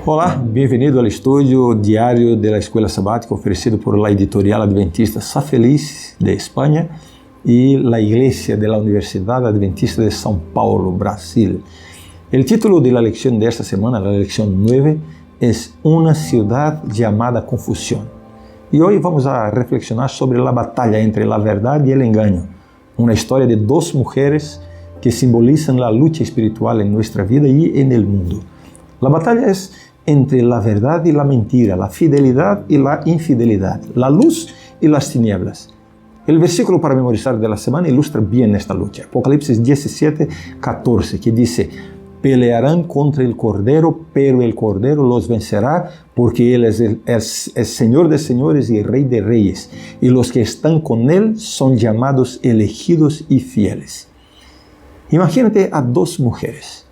Olá, bem-vindo ao estúdio diário da Escola Sabática oferecido por la Editorial Adventista Sa Feliz de Espanha e la Iglesia de la Universidad Adventista de São Paulo, Brasil. El título de la lección de esta semana, la lección 9, es Una ciudad llamada confusión. Y hoy vamos a reflexionar sobre la batalla entre la verdad y el engaño, una historia de dos mujeres que simbolizan la lucha espiritual en nuestra vida y en el mundo. La batalla es entre la verdad y la mentira, la fidelidad y la infidelidad, la luz y las tinieblas. El versículo para memorizar de la semana ilustra bien esta lucha. Apocalipsis 17, 14, que dice: pelearán contra el Cordero, pero el Cordero los vencerá, porque Él es Señor de señores y Rey de reyes, y los que están con Él son llamados elegidos y fieles. Imagínate a dos mujeres,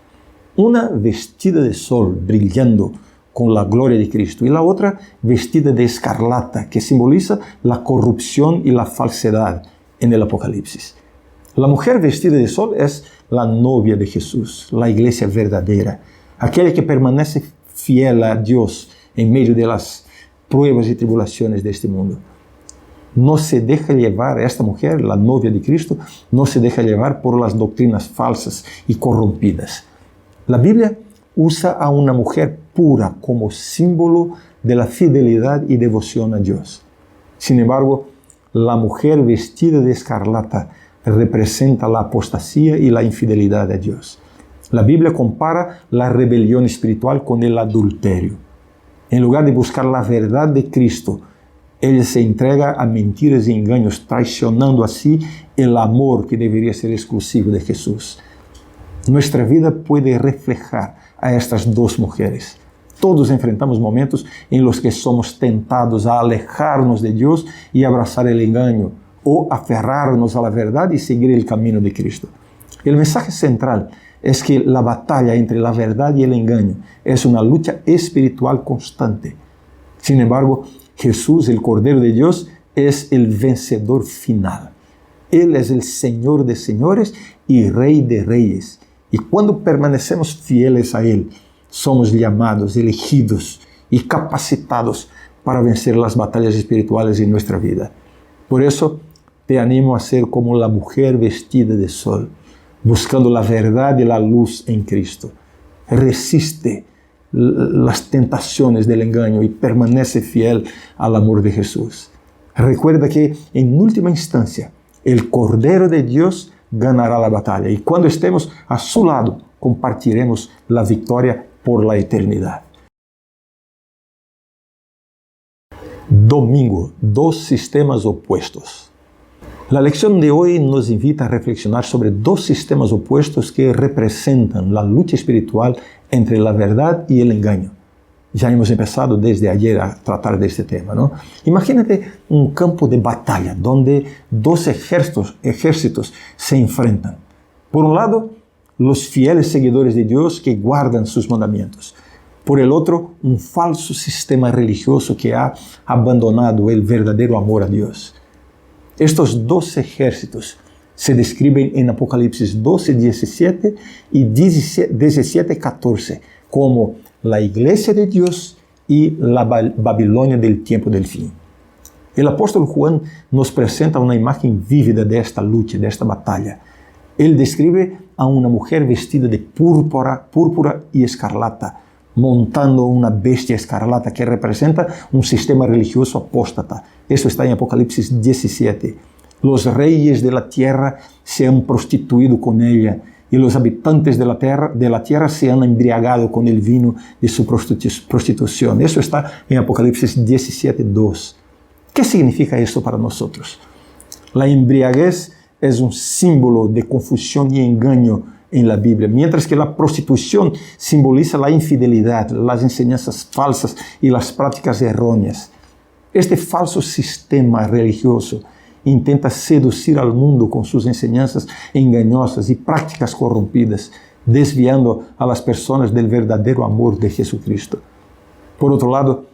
una vestida de sol, brillando con la gloria de Cristo, y la otra vestida de escarlata, que simboliza la corrupción y la falsedad en el Apocalipsis. La mujer vestida de sol es la novia de Jesús, la iglesia verdadera, aquella que permanece fiel a Dios en medio de las pruebas y tribulaciones de este mundo. No se deja llevar, esta mujer, la novia de Cristo, no se deja llevar por las doctrinas falsas y corrompidas. La Biblia usa a una mujer pura como símbolo de la fidelidad y devoción a Dios. Sin embargo, la mujer vestida de escarlata representa la apostasía y la infidelidad a Dios. La Biblia compara la rebelión espiritual con el adulterio. En lugar de buscar la verdad de Cristo, ella se entrega a mentiras y engaños, traicionando así el amor que debería ser exclusivo de Jesús. Nuestra vida puede reflejar a estas dos mujeres. Todos enfrentamos momentos en los que somos tentados a alejarnos de Dios y abrazar el engaño, o aferrarnos a la verdad y seguir el camino de Cristo. El mensaje central es que la batalla entre la verdad y el engaño es una lucha espiritual constante. Sin embargo, Jesús, el Cordero de Dios, es el vencedor final. Él es el Señor de señores y Rey de reyes. Y cuando permanecemos fieles a Él, somos llamados, elegidos y capacitados para vencer las batallas espirituales en nuestra vida. Por eso, te animo a ser como la mujer vestida de sol, buscando la verdad y la luz en Cristo. Resiste las tentaciones del engaño y permanece fiel al amor de Jesús. Recuerda que en última instancia el Cordero de Dios ganará la batalla y cuando estemos a su lado compartiremos la victoria por la eternidad. Domingo, dos sistemas opuestos. La lección de hoy nos invita a reflexionar sobre dos sistemas opuestos que representan la lucha espiritual entre la verdad y el engaño. Ya hemos empezado desde ayer a tratar de este tema, ¿no? Imagínate un campo de batalla donde dos ejércitos se enfrentan. Por un lado, los fieles seguidores de Dios que guardan sus mandamientos. Por el otro, un falso sistema religioso que ha abandonado el verdadero amor a Dios. Estos dos ejércitos se describen en Apocalipsis 12, 17 y 17, 14 como la iglesia de Dios y la Babilonia del tiempo del fin. El apóstol Juan nos presenta una imagen vívida de esta lucha, de esta batalla. Él describe a una mujer vestida de púrpura y escarlata, montando una bestia escarlata que representa un sistema religioso apóstata. Eso está en Apocalipsis 17. Los reyes de la tierra se han prostituido con ella y los habitantes de la tierra se han embriagado con el vino de su prostitución. Eso está en Apocalipsis 17, 2. ¿Qué significa esto para nosotros? La embriaguez es un símbolo de confusión y engaño en la Biblia, mientras que la prostitución simboliza la infidelidad, las enseñanzas falsas y las prácticas erróneas. Este falso sistema religioso intenta seducir al mundo con sus enseñanzas engañosas y prácticas corrompidas, desviando a las personas del verdadero amor de Jesucristo. Por otro lado,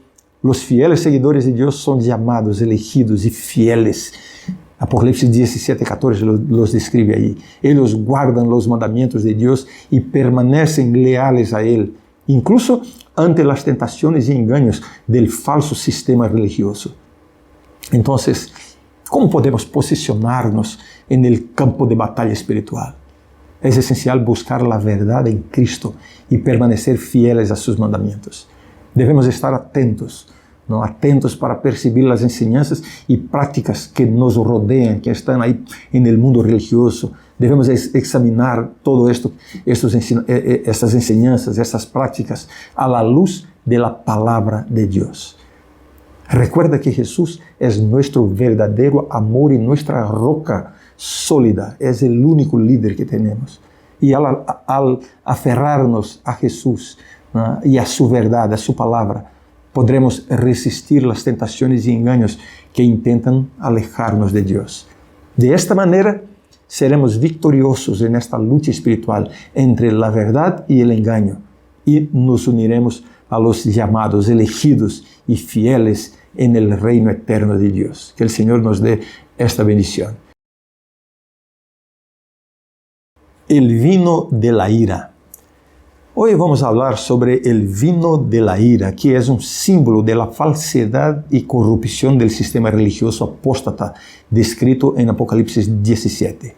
los fieles seguidores de Dios son llamados, elegidos y fieles. Apocalipsis 17, 14 los describe ahí. Ellos guardan los mandamientos de Dios y permanecen leales a Él, incluso ante las tentaciones y engaños del falso sistema religioso. Entonces, ¿cómo podemos posicionarnos en el campo de batalla espiritual? Es esencial buscar la verdad en Cristo y permanecer fieles a sus mandamientos. Debemos estar atentos, ¿no? Atentos para percibir las enseñanzas y prácticas que nos rodean, que están ahí en el mundo religioso. Debemos examinar todo esto, estas enseñanzas, estas prácticas a la luz de la palabra de Dios. Recuerda que Jesús es nuestro verdadero amor y nuestra roca sólida, es el único líder que tenemos. Y al aferrarnos a Jesús, ¿no? Y a su verdad, a su palabra, podremos resistir las tentaciones y engaños que intentan alejarnos de Dios. De esta manera, seremos victoriosos en esta lucha espiritual entre la verdad y el engaño, y nos uniremos a los llamados, elegidos y fieles en el reino eterno de Dios. Que el Señor nos dé esta bendición. El vino de la ira. Hoy vamos a hablar sobre el vino de la ira, que es un símbolo de la falsedad y corrupción del sistema religioso apóstata descrito en Apocalipsis 17.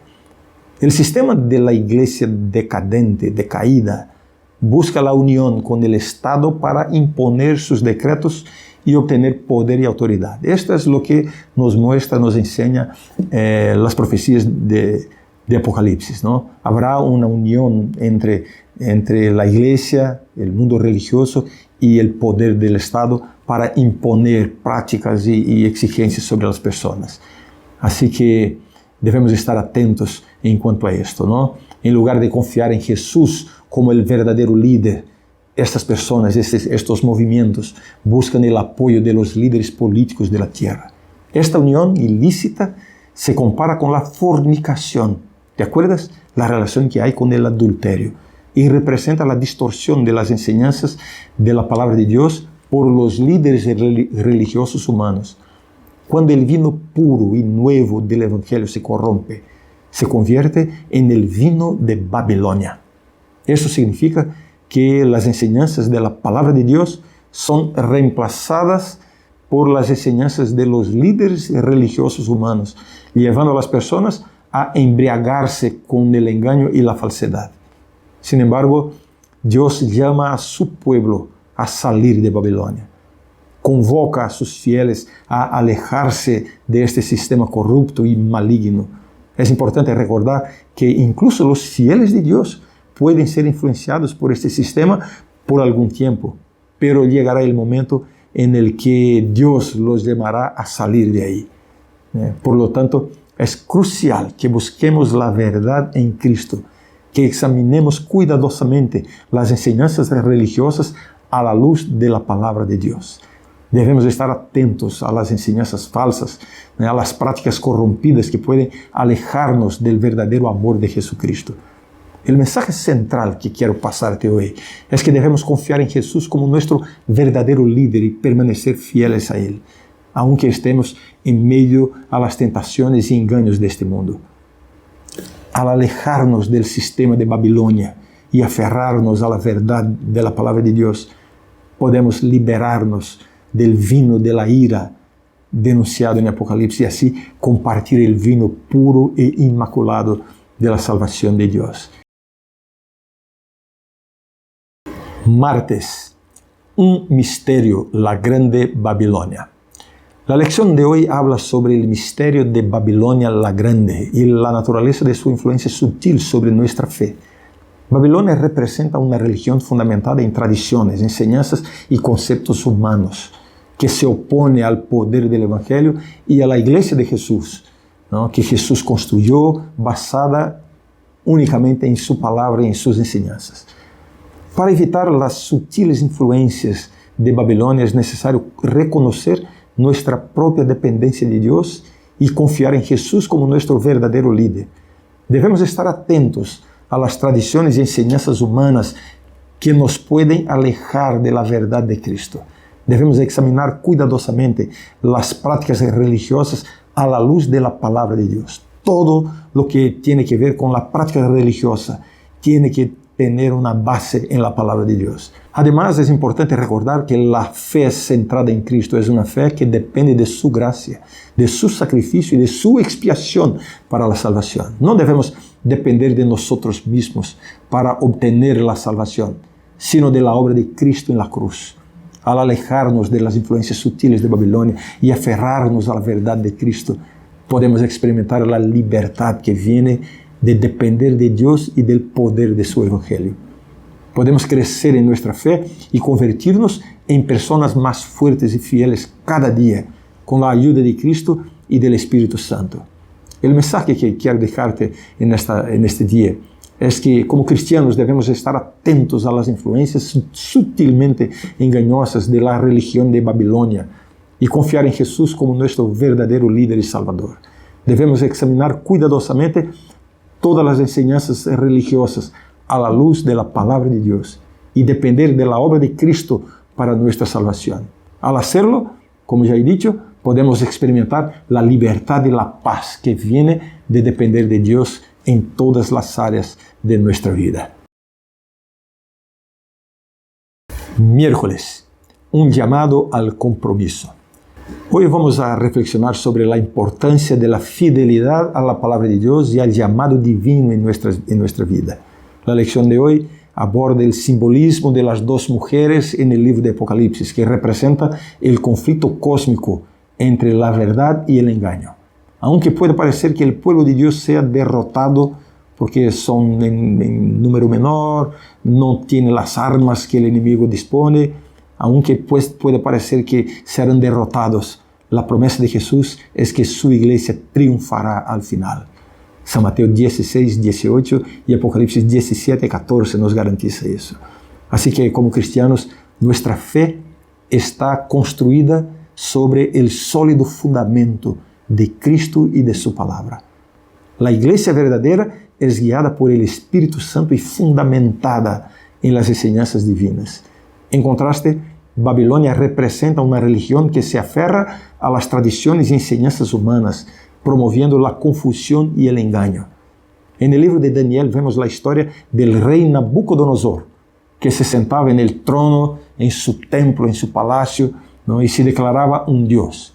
El sistema de la iglesia decadente, decaída, busca la unión con el Estado para imponer sus decretos y obtener poder y autoridad. Esto es lo que nos muestra, nos enseña las profecías de Apocalipsis, ¿no? Habrá una unión entre la iglesia, el mundo religioso y el poder del Estado para imponer prácticas y exigencias sobre las personas. Así que debemos estar atentos en cuanto a esto, ¿no? En lugar de confiar en Jesús como el verdadero líder, estas personas, estos movimientos buscan el apoyo de los líderes políticos de la tierra. Esta unión ilícita se compara con la fornicación. ¿Te acuerdas? La relación que hay con el adulterio. Y representa la distorsión de las enseñanzas de la palabra de Dios por los líderes religiosos humanos. Cuando el vino puro y nuevo del Evangelio se corrompe, se convierte en el vino de Babilonia. Eso significa que las enseñanzas de la palabra de Dios son reemplazadas por las enseñanzas de los líderes religiosos humanos, llevando a las personas a embriagarse con el engaño y la falsedad. Sin embargo, Dios llama a su pueblo a salir de Babilonia. Convoca a sus fieles a alejarse de este sistema corrupto y maligno. Es importante recordar que incluso los fieles de Dios pueden ser influenciados por este sistema por algún tiempo, pero llegará el momento en el que Dios los llamará a salir de ahí. Por lo tanto, es crucial que busquemos la verdad en Cristo, que examinemos cuidadosamente las enseñanzas religiosas a la luz de la palabra de Dios. Debemos estar atentos a las enseñanzas falsas, a las prácticas corrompidas que pueden alejarnos del verdadero amor de Jesucristo. El mensaje central que quiero pasarte hoy es que debemos confiar en Jesús como nuestro verdadero líder y permanecer fieles a Él, aunque estemos en medio a las tentaciones y engaños de este mundo. Al alejarnos del sistema de Babilonia y aferrarnos a la verdad de la palabra de Dios, podemos liberarnos del vino de la ira denunciado en Apocalipsis y así compartir el vino puro e inmaculado de la salvación de Dios. Martes, un misterio, la grande Babilonia. La lección de hoy habla sobre el misterio de Babilonia la Grande y la naturaleza de su influencia sutil sobre nuestra fe. Babilonia representa una religión fundamentada en tradiciones, enseñanzas y conceptos humanos, que se opone al poder del Evangelio y a la iglesia de Jesús, ¿no? Que Jesús construyó basada únicamente en su palabra y en sus enseñanzas. Para evitar las sutiles influencias de Babilonia es necesario reconocer nuestra propia dependencia de Dios y confiar en Jesús como nuestro verdadero líder. Debemos estar atentos a las tradiciones y enseñanzas humanas que nos pueden alejar de la verdad de Cristo. Debemos examinar cuidadosamente las prácticas religiosas a la luz de la palabra de Dios. Todo lo que tiene que ver con la práctica religiosa tiene que tener una base en la palabra de Dios. Además, es importante recordar que la fe centrada en Cristo es una fe que depende de su gracia, de su sacrificio y de su expiación para la salvación. No debemos depender de nosotros mismos para obtener la salvación, sino de la obra de Cristo en la cruz. Al alejarnos de las influencias sutiles de Babilonia y aferrarnos a la verdad de Cristo, podemos experimentar la libertad que viene de depender de Dios y del poder de su Evangelio. Podemos crecer en nuestra fe y convertirnos en personas más fuertes y fieles cada día, con la ayuda de Cristo y del Espíritu Santo. El mensaje que quiero dejarte en este día es que como cristianos debemos estar atentos a las influencias sutilmente engañosas de la religión de Babilonia y confiar en Jesús como nuestro verdadero líder y salvador. Debemos examinar cuidadosamente todas las enseñanzas religiosas a la luz de la palabra de Dios y depender de la obra de Cristo para nuestra salvación. Al hacerlo, como ya he dicho, podemos experimentar la libertad y la paz que viene de depender de Dios en todas las áreas de nuestra vida. Miércoles, un llamado al compromiso. Hoy vamos a reflexionar sobre la importancia de la fidelidad a la palabra de Dios y al llamado divino en nuestra vida. La lección de hoy aborda el simbolismo de las dos mujeres en el libro de Apocalipsis, que representa el conflicto cósmico entre la verdad y el engaño. Aunque puede parecer que el pueblo de Dios sea derrotado porque son en número menor, no tienen las armas que el enemigo dispone, aunque pues puede parecer que serán derrotados, la promesa de Jesús es que su iglesia triunfará al final. San Mateo 16, 18 y Apocalipsis 17, 14 nos garantiza eso. Así que como cristianos, nuestra fe está construida sobre el sólido fundamento de Cristo y de su palabra. La iglesia verdadera es guiada por el Espíritu Santo y fundamentada en las enseñanzas divinas. En contraste, Babilonia representa una religión que se aferra a las tradiciones y enseñanzas humanas, promoviendo la confusión y el engaño. En el libro de Daniel vemos la historia del rey Nabucodonosor, que se sentaba en el trono, en su templo, en su palacio, ¿no? Y se declaraba un Dios.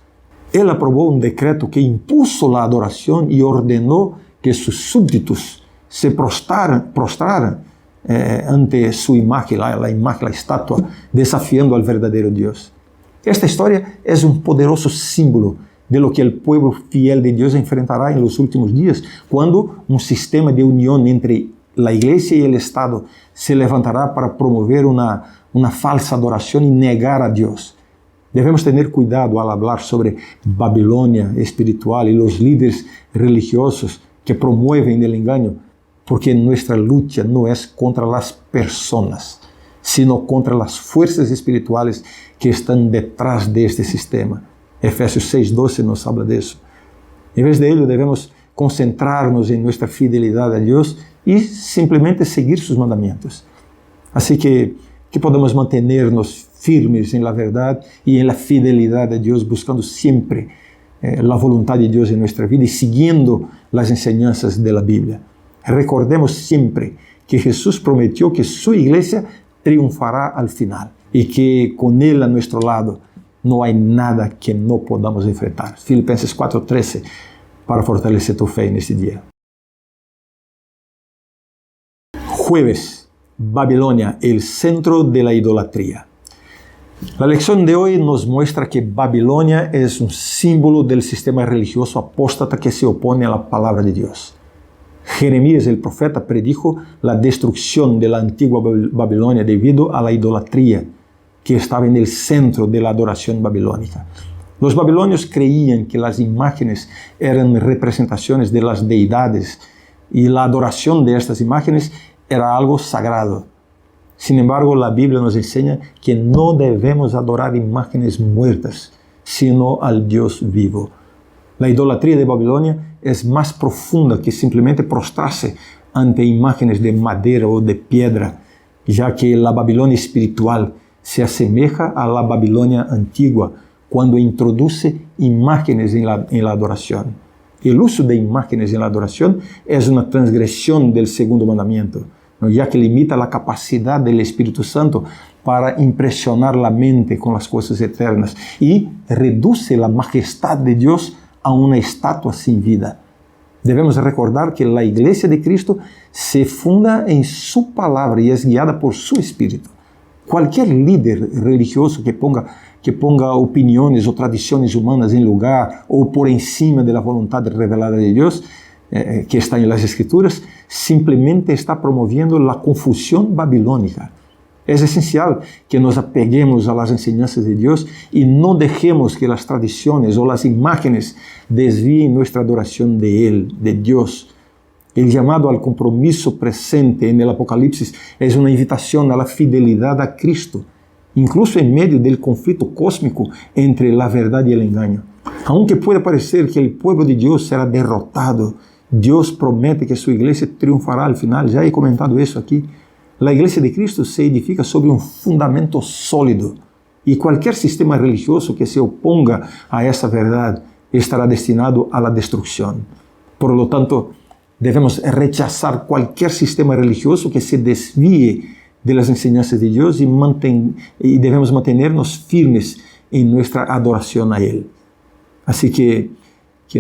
Él aprobó un decreto que impuso la adoración y ordenó que sus súbditos se prostraran ante su imagen, la imagen, la estatua, desafiando al verdadero Dios. Esta historia es un poderoso símbolo de lo que el pueblo fiel de Dios enfrentará en los últimos días, cuando un sistema de unión entre la iglesia y el Estado se levantará para promover una falsa adoración y negar a Dios. Debemos tener cuidado al hablar sobre Babilonia espiritual y los líderes religiosos que promueven el engaño, porque nuestra lucha no es contra las personas, sino contra las fuerzas espirituales que están detrás de este sistema. Efesios 6:12 nos habla de eso. En vez de ello, debemos concentrarnos en nuestra fidelidad a Dios y simplemente seguir sus mandamientos. Así que podamos mantenernos firmes en la verdad y en la fidelidad a Dios, buscando siempre la voluntad de Dios en nuestra vida y siguiendo las enseñanzas de la Biblia. Recordemos siempre que Jesús prometió que su iglesia triunfará al final y que con Él a nuestro lado no hay nada que no podamos enfrentar. Filipenses 4:13 para fortalecer tu fe en este día. Jueves, Babilonia, el centro de la idolatría. La lección de hoy nos muestra que Babilonia es un símbolo del sistema religioso apóstata que se opone a la palabra de Dios. Jeremías, el profeta, predijo la destrucción de la antigua Babilonia debido a la idolatría que estaba en el centro de la adoración babilónica. Los babilonios creían que las imágenes eran representaciones de las deidades y la adoración de estas imágenes era algo sagrado. Sin embargo, la Biblia nos enseña que no debemos adorar imágenes muertas, sino al Dios vivo. La idolatría de Babilonia es más profunda que simplemente prostrarse ante imágenes de madera o de piedra, ya que la Babilonia espiritual se asemeja a la Babilonia antigua cuando introduce imágenes en la adoración. El uso de imágenes en la adoración es una transgresión del segundo mandamiento, ¿no? Ya que limita la capacidad del Espíritu Santo para impresionar la mente con las cosas eternas y reduce la majestad de Dios a una estatua sin vida. Debemos recordar que la Iglesia de Cristo se funda en su palabra y es guiada por su Espíritu. Cualquier líder religioso que ponga opiniones o tradiciones humanas en lugar o por encima de la voluntad revelada de Dios, que está en las Escrituras, simplemente está promoviendo la confusión babilónica. Es esencial que nos apeguemos a las enseñanzas de Dios y no dejemos que las tradiciones o las imágenes desvíen nuestra adoración de Él, de Dios. El llamado al compromiso presente en el Apocalipsis es una invitación a la fidelidad a Cristo, incluso en medio del conflicto cósmico entre la verdad y el engaño. Aunque pueda parecer que el pueblo de Dios será derrotado, Dios promete que su iglesia triunfará al final. Ya he comentado eso aquí. La Iglesia de Cristo se edifica sobre un fundamento sólido y cualquier sistema religioso que se oponga a esa verdad estará destinado a la destrucción. Por lo tanto, debemos rechazar cualquier sistema religioso que se desvíe de las enseñanzas de Dios y debemos mantenernos firmes en nuestra adoración a Él. Así que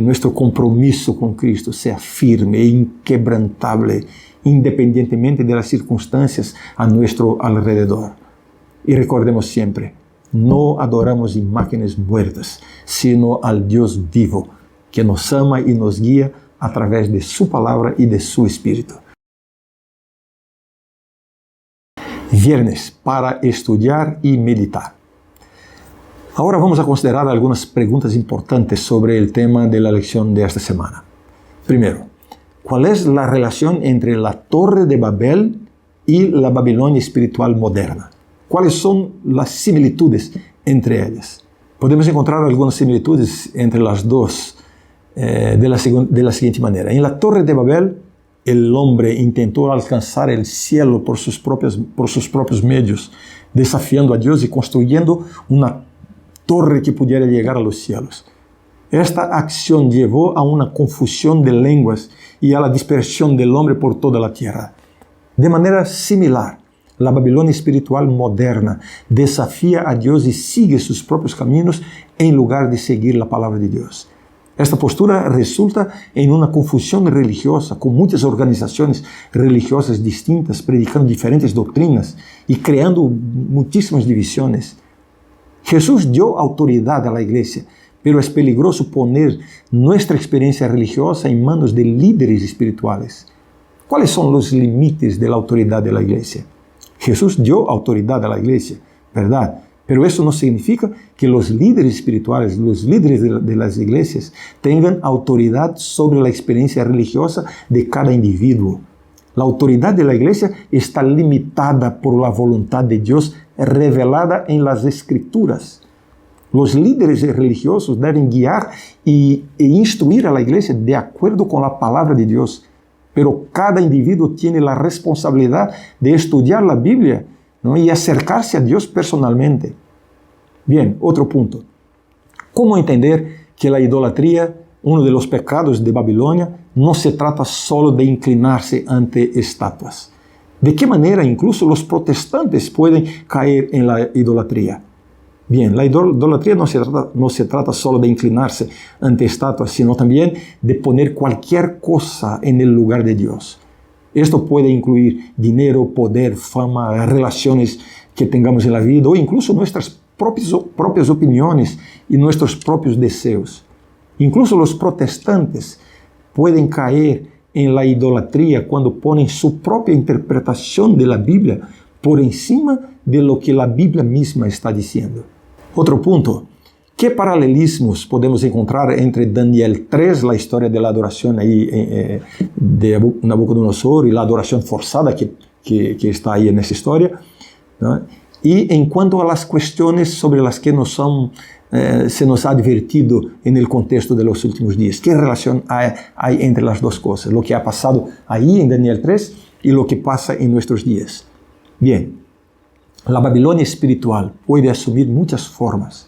nuestro compromiso con Cristo sea firme e inquebrantable, independientemente de las circunstancias a nuestro alrededor. Y recordemos siempre, no adoramos imágenes muertas, sino al Dios vivo, que nos ama y nos guía a través de su palabra y de su Espíritu. Viernes para estudiar y meditar. Ahora vamos a considerar algunas preguntas importantes sobre el tema de la lección de esta semana. Primero, ¿cuál es la relación entre la Torre de Babel y la Babilonia espiritual moderna? ¿Cuáles son las similitudes entre ellas? Podemos encontrar algunas similitudes entre las dos de la siguiente manera. En la Torre de Babel, el hombre intentó alcanzar el cielo por sus propios medios, desafiando a Dios y construyendo una torre que pudiera llegar a los cielos. Esta acción llevó a una confusión de lenguas y a la dispersión del hombre por toda la tierra. De manera similar, la Babilonia espiritual moderna desafía a Dios y sigue sus propios caminos en lugar de seguir la palabra de Dios. Esta postura resulta en una confusión religiosa, con muchas organizaciones religiosas distintas, predicando diferentes doctrinas y creando muchísimas divisiones. Jesús dio autoridad a la iglesia, pero es peligroso poner nuestra experiencia religiosa en manos de líderes espirituales. ¿Cuáles son los límites de la autoridad de la iglesia? Jesús dio autoridad a la iglesia, ¿verdad? Pero eso no significa que los líderes espirituales, los líderes de las iglesias, tengan autoridad sobre la experiencia religiosa de cada individuo. La autoridad de la iglesia está limitada por la voluntad de Dios revelada en las Escrituras. Los líderes religiosos deben guiar e instruir a la iglesia de acuerdo con la palabra de Dios. Pero cada individuo tiene la responsabilidad de estudiar la Biblia, ¿no? Y acercarse a Dios personalmente. Bien, otro punto. ¿Cómo entender que la idolatría, uno de los pecados de Babilonia, no se trata solo de inclinarse ante estatuas? ¿De qué manera incluso los protestantes pueden caer en la idolatría? Bien, la idolatría no se trata solo de inclinarse ante estatuas, sino también de poner cualquier cosa en el lugar de Dios. Esto puede incluir dinero, poder, fama, relaciones que tengamos en la vida o incluso nuestras propias opiniones y nuestros propios deseos. Incluso los protestantes pueden caer en la idolatría cuando ponen su propia interpretación de la Biblia por encima de lo que la Biblia misma está diciendo. Otro punto. ¿Qué paralelismos podemos encontrar entre Daniel 3, la historia de la adoración ahí, de Nabucodonosor y la adoración forzada que está ahí en esa historia, ¿no? Y en cuanto a las cuestiones sobre las que se nos ha advertido en el contexto de los últimos días? ¿Qué relación hay entre las dos cosas? Lo que ha pasado ahí en Daniel 3 y lo que pasa en nuestros días. Bien, la Babilonia espiritual puede asumir muchas formas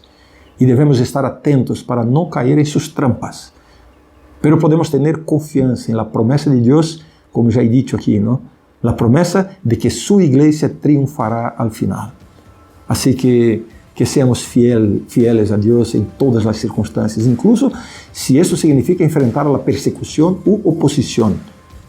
y debemos estar atentos para no caer en sus trampas. Pero podemos tener confianza en la promesa de Dios, como ya he dicho aquí, ¿no? la promesa de que su iglesia triunfará al final. Así que seamos fieles a Dios en todas las circunstancias, incluso si eso significa enfrentar a la persecución u oposición.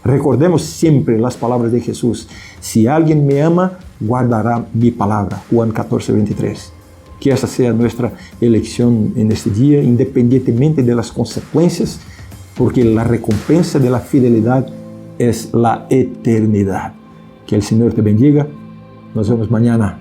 Recordemos siempre las palabras de Jesús: si alguien me ama, guardará mi palabra. Juan 14:23. Que esa sea nuestra elección en este día, independientemente de las consecuencias, porque la recompensa de la fidelidad es la eternidad. Que el Señor te bendiga. Nos vemos mañana.